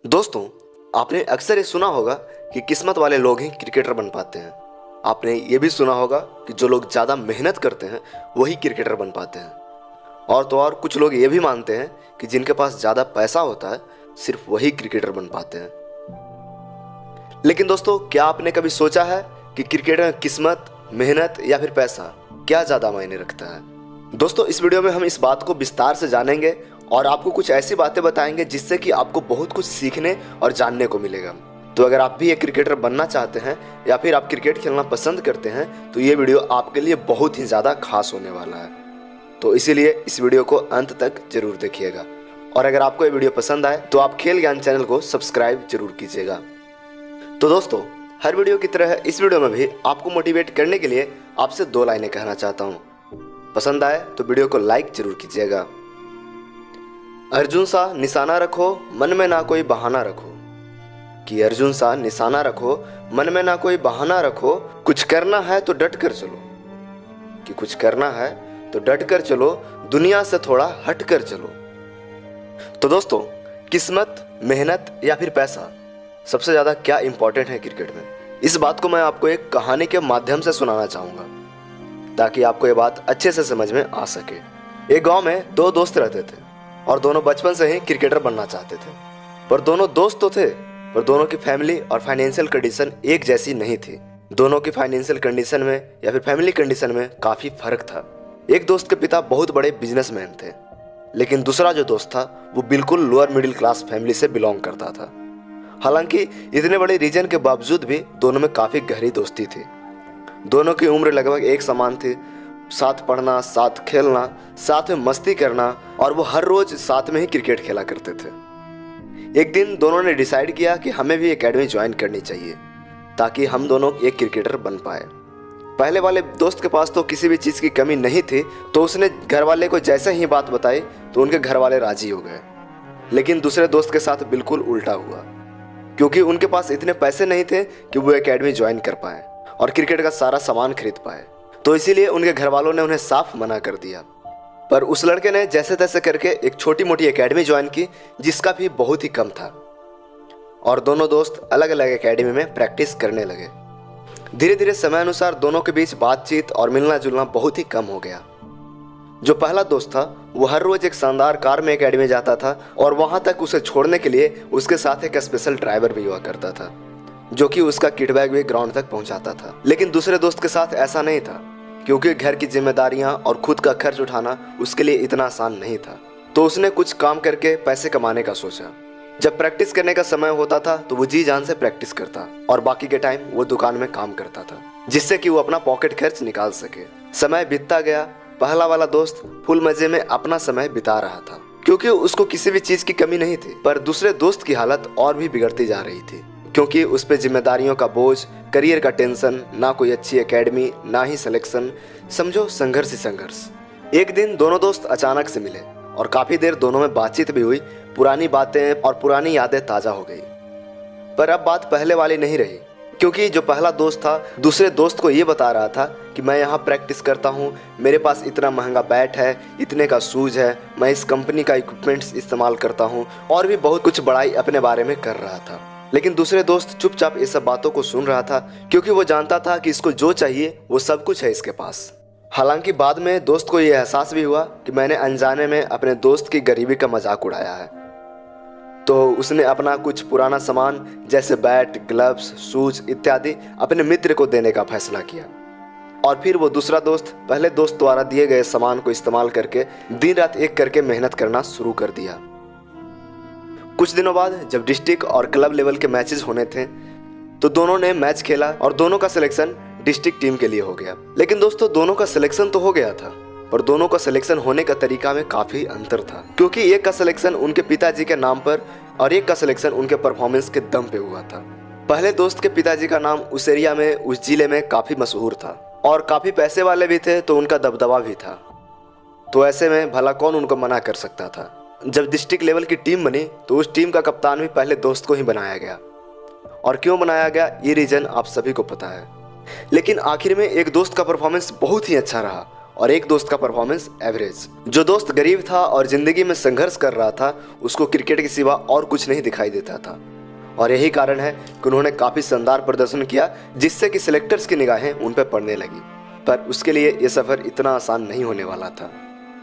दोस्तों, आपने अक्सर ये सुना होगा कि किस्मत वाले लोग ही क्रिकेटर बन पाते हैं। आपने ये भी सुना होगा कि जो लोग ज़्यादा मेहनत करते हैं वही क्रिकेटर बन पाते हैं। और तो और कुछ लोग ये भी मानते हैं कि जिनके पास ज़्यादा पैसा होता है सिर्फ वही क्रिकेटर बन पाते हैं। लेकिन दोस्तों, क्या आपने कभी सोचा है कि क्रिकेट में किस्मत, मेहनत या फिर पैसा क्या ज़्यादा मायने रखता है? दोस्तों, इस वीडियो में हम इस बात को विस्तार से जानेंगे और आपको कुछ ऐसी बातें बताएंगे जिससे कि आपको बहुत कुछ सीखने और जानने को मिलेगा। तो अगर आप भी एक क्रिकेटर बनना चाहते हैं या फिर आप क्रिकेट खेलना पसंद करते हैं तो ये वीडियो आपके लिए बहुत ही ज़्यादा खास होने वाला है। तो इसीलिए इस वीडियो को अंत तक जरूर देखिएगा। और अगर आपको ये वीडियो पसंद आए तो आप खेल ज्ञान चैनल को सब्सक्राइब जरूर कीजिएगा। तो दोस्तों, हर वीडियो की तरह इस वीडियो में भी आपको मोटिवेट करने के लिए आपसे 2 लाइनें कहना चाहता हूँ। पसंद आए तो वीडियो को लाइक जरूर कीजिएगा। अर्जुन सा निशाना रखो, मन में ना कोई बहाना रखो। कि अर्जुन सा निशाना रखो, मन में ना कोई बहाना रखो। कुछ करना है तो डट कर चलो। कि कुछ करना है तो डट कर चलो, दुनिया से थोड़ा हट कर चलो। तो दोस्तों, किस्मत, मेहनत या फिर पैसा सबसे ज़्यादा क्या इंपॉर्टेंट है क्रिकेट में? इस बात को मैं आपको एक कहानी के माध्यम से सुनाना चाहूँगा ताकि आपको ये बात अच्छे से समझ में आ सके। एक गांव में 2 दोस्त रहते थे और दोनों बचपन से ही क्रिकेटर बनना चाहते थे। पर दोनों दोस्त तो थे, पर दोनों की फैमिली और फाइनेंशियल कंडीशन एक जैसी नहीं थी। दोनों की फाइनेंशियल कंडीशन में या फिर फैमिली कंडीशन में काफ़ी फर्क था। एक दोस्त के पिता बहुत बड़े बिजनेसमैन थे, लेकिन दूसरा जो दोस्त था वो बिल्कुल लोअर मिडिल क्लास फैमिली से बिलोंग करता था। हालांकि इतने बड़े रीजन के बावजूद भी दोनों में काफ़ी गहरी दोस्ती थी। दोनों की उम्र लगभग एक समान थी। साथ पढ़ना, साथ खेलना, साथ में मस्ती करना और वो हर रोज साथ में ही क्रिकेट खेला करते थे। एक दिन दोनों ने डिसाइड किया कि हमें भी एकेडमी ज्वाइन करनी चाहिए ताकि हम दोनों एक क्रिकेटर बन पाए। पहले वाले दोस्त के पास तो किसी भी चीज़ की कमी नहीं थी, तो उसने घर वाले को जैसे ही बात बताई तो उनके घर वाले राजी हो गए। लेकिन दूसरे दोस्त के साथ बिल्कुल उल्टा हुआ, क्योंकि उनके पास इतने पैसे नहीं थे कि वो एकेडमी ज्वाइन कर पाए और क्रिकेट का सारा सामान खरीद पाए। तो इसीलिए उनके घर वालों ने उन्हें साफ मना कर दिया। पर उस लड़के ने जैसे तैसे करके एक छोटी मोटी एकेडमी ज्वाइन की जिसका भी बहुत ही कम था, और दोनों दोस्त अलग अलग एकेडमी में प्रैक्टिस करने लगे। धीरे धीरे समय अनुसार दोनों के बीच बातचीत और मिलना जुलना बहुत ही कम हो गया। जो पहला दोस्त था वो हर रोज एक शानदार कार में एकेडमी जाता था और वहां तक उसे छोड़ने के लिए उसके साथ एक स्पेशल ड्राइवर भी हुआ करता था जो कि उसका किट बैग भी ग्राउंड तक पहुंचाता था। लेकिन दूसरे दोस्त के साथ ऐसा नहीं था, क्योंकि घर की जिम्मेदारियां और खुद का खर्च उठाना उसके लिए इतना आसान नहीं था। तो उसने कुछ काम करके पैसे कमाने का सोचा। जब प्रैक्टिस करने का समय होता था तो वो जी जान से प्रैक्टिस करता और बाकी के टाइम वो दुकान में काम करता था, जिससे कि वो अपना पॉकेट खर्च निकाल सके। समय बीतता गया। पहला वाला दोस्त फुल मजे में अपना समय बिता रहा था, क्योंकि उसको किसी भी चीज की कमी नहीं थी। पर दूसरे दोस्त की हालत और भी बिगड़ती जा रही थी, क्योंकि उस पे जिम्मेदारियों का बोझ, करियर का टेंशन, ना कोई अच्छी एकेडमी, ना ही सिलेक्शन, समझो संघर्ष ही संघर्ष। एक दिन दोनों दोस्त अचानक से मिले और काफी देर दोनों में बातचीत भी हुई। पुरानी बातें और पुरानी यादें ताजा हो गई। पर अब बात पहले वाली नहीं रही, क्योंकि जो पहला दोस्त था दूसरे दोस्त को ये बता रहा था कि मैं यहाँ प्रैक्टिस करता हूँ, मेरे पास इतना महंगा बैट है, इतने का शूज है, मैं इस कंपनी का इक्विपमेंट्स इस्तेमाल करता हूँ, और भी बहुत कुछ बड़ाई अपने बारे में कर रहा था। लेकिन दूसरे दोस्त चुपचाप इस सब बातों को सुन रहा था, क्योंकि वो जानता था कि इसको जो चाहिए वो सब कुछ है इसके पास। हालांकि बाद में दोस्त को यह एहसास भी हुआ कि मैंने अनजाने में अपने दोस्त की गरीबी का मजाक उड़ाया है। तो उसने अपना कुछ पुराना सामान जैसे बैट, ग्लव्स, शूज इत्यादि अपने मित्र को देने का फैसला किया। और फिर वो दूसरा दोस्त पहले दोस्त द्वारा दिए गए सामान को इस्तेमाल करके दिन रात एक करके मेहनत करना शुरू कर दिया। कुछ दिनों बाद जब डिस्ट्रिक्ट और क्लब लेवल के मैचेस होने थे तो दोनों ने मैच खेला और दोनों का सिलेक्शन डिस्ट्रिक्ट टीम के लिए हो गया। लेकिन दोस्तों, दोनों का सिलेक्शन तो हो गया था, पर दोनों का सिलेक्शन होने का तरीका में काफी अंतर था, क्योंकि एक का सिलेक्शन उनके पिताजी के नाम पर और एक का सिलेक्शन उनके परफॉर्मेंस के दम पे हुआ था। पहले दोस्त के पिताजी का नाम उस एरिया में, उस जिले में काफी मशहूर था और काफी पैसे वाले भी थे, तो उनका दबदबा भी था। तो ऐसे में भला कौन उनको मना कर सकता था। जब डिस्ट्रिक्ट लेवल की टीम बनी तो उस टीम का कप्तान भी पहले दोस्त को ही बनाया गया। और क्यों बनाया गया ये रीजन आप सभी को पता है। लेकिन आखिर में एक दोस्त का परफॉर्मेंस बहुत ही अच्छा रहा और एक दोस्त का परफॉर्मेंस एवरेज। जो दोस्त गरीब था और जिंदगी में संघर्ष कर रहा था, उसको क्रिकेट के सिवा और कुछ नहीं दिखाई देता था, और यही कारण है कि उन्होंने काफ़ी शानदार प्रदर्शन किया, जिससे कि सिलेक्टर्स की निगाहें उन पर पड़ने लगी। पर उसके लिए ये सफ़र इतना आसान नहीं होने वाला था,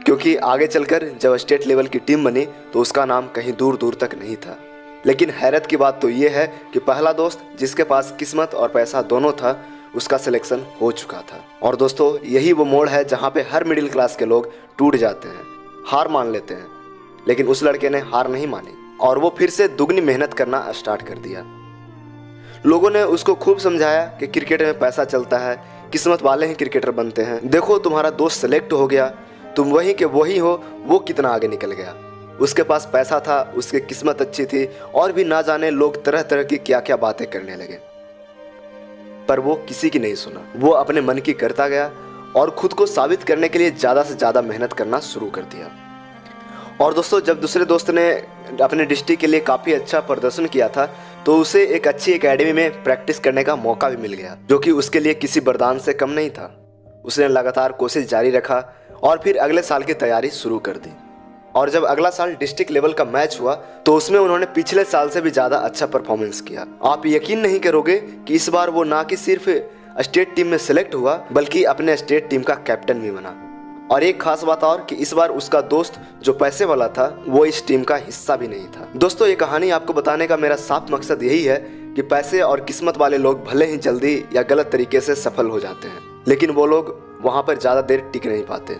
क्योंकि आगे चलकर जब स्टेट लेवल की टीम बनी तो उसका नाम कहीं दूर दूर तक नहीं था। लेकिन हैरत की बात तो ये है कि पहला दोस्त जिसके पास किस्मत और पैसा दोनों था, उसका सिलेक्शन हो चुका था। और दोस्तों, यही वो मोड़ है जहाँ पे हर मिडिल क्लास के लोग टूट जाते हैं, हार मान लेते हैं। लेकिन उस लड़के ने हार नहीं मानी और वो फिर से दुगनी मेहनत करना स्टार्ट कर दिया। लोगों ने उसको खूब समझाया कि क्रिकेट में पैसा चलता है, किस्मत वाले ही क्रिकेटर बनते हैं। देखो, तुम्हारा दोस्त सेलेक्ट हो गया, तुम वही के वही हो, वो कितना आगे निकल गया। उसके पास पैसा था, उसकी किस्मत अच्छी थी, और भी ना जाने लोग तरह तरह की क्या क्या बातें करने लगे। पर वो किसी की नहीं सुना। वो अपने मन की करता गया और खुद को साबित करने के लिए ज़्यादा से ज़्यादा मेहनत करना शुरू कर दिया। और दोस्तों, जब दूसरे दोस्त ने अपने डिस्ट्रिक्ट के लिए काफ़ी अच्छा प्रदर्शन किया था, तो उसे एक अच्छी एकेडमी में प्रैक्टिस करने का मौका भी मिल गया, जो कि उसके लिए किसी वरदान से कम नहीं था। उसने लगातार कोशिश जारी रखा और फिर अगले साल की तैयारी शुरू कर दी। और जब अगला साल डिस्ट्रिक्ट लेवल का मैच हुआ, तो उसमें उन्होंने पिछले साल से भी ज़्यादा अच्छा परफॉर्मेंस किया। आप यकीन नहीं करोगे कि इस बार वो ना कि सिर्फ स्टेट टीम में सेलेक्ट हुआ, बल्कि अपने स्टेट टीम का कैप्टन भी बना। और एक खास बात और कि इस बार उसका दोस्त जो पैसे वाला था, वो इस टीम का हिस्सा भी नहीं था। दोस्तों, ये कहानी आपको बताने का मेरा साफ मकसद यही है कि पैसे और किस्मत वाले लोग भले ही जल्दी या गलत तरीके से सफल हो जाते हैं, लेकिन वो लोग वहाँ पर ज़्यादा देर टिक नहीं पाते।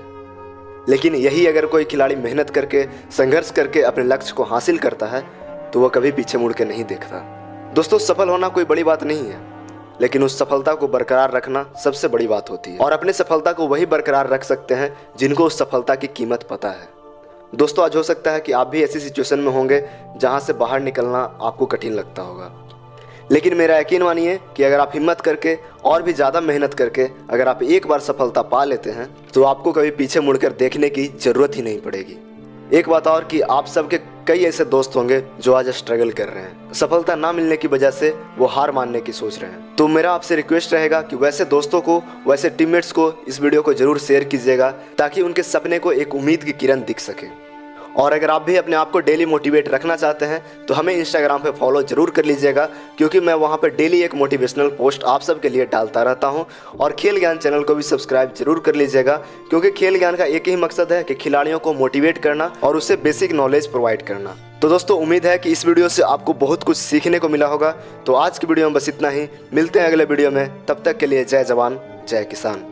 लेकिन यही अगर कोई खिलाड़ी मेहनत करके, संघर्ष करके अपने लक्ष्य को हासिल करता है, तो वह कभी पीछे मुड़ के नहीं देखता। दोस्तों, सफल होना कोई बड़ी बात नहीं है, लेकिन उस सफलता को बरकरार रखना सबसे बड़ी बात होती है। और अपने सफलता को वही बरकरार रख सकते हैं जिनको उस सफलता की कीमत पता है। दोस्तों, आज हो सकता है कि आप भी ऐसी सिचुएशन में होंगे जहां से बाहर निकलना आपको कठिन लगता होगा, लेकिन मेरा यकीन मानिए कि अगर आप हिम्मत करके और भी ज़्यादा मेहनत करके अगर आप एक बार सफलता पा लेते हैं, तो आपको कभी पीछे मुड़कर देखने की ज़रूरत ही नहीं पड़ेगी। एक बात और कि आप सबके कई ऐसे दोस्त होंगे जो आज स्ट्रगल कर रहे हैं, सफलता ना मिलने की वजह से वो हार मानने की सोच रहे हैं। तो मेरा आपसे रिक्वेस्ट रहेगा कि वैसे दोस्तों को, वैसे टीममेट्स को इस वीडियो को जरूर शेयर कीजिएगा, ताकि उनके सपने को एक उम्मीद की किरण दिख सके। और अगर आप भी अपने आप को डेली मोटिवेट रखना चाहते हैं, तो हमें इंस्टाग्राम पे फॉलो जरूर कर लीजिएगा, क्योंकि मैं वहाँ पे डेली एक मोटिवेशनल पोस्ट आप सब के लिए डालता रहता हूँ। और खेल ज्ञान चैनल को भी सब्सक्राइब जरूर कर लीजिएगा, क्योंकि खेल ज्ञान का एक ही मकसद है कि खिलाड़ियों को मोटिवेट करना और उससे बेसिक नॉलेज प्रोवाइड करना। तो दोस्तों, उम्मीद है कि इस वीडियो से आपको बहुत कुछ सीखने को मिला होगा। तो आज की वीडियो में बस इतना ही, मिलते हैं अगले वीडियो में। तब तक के लिए जय जवान जय किसान।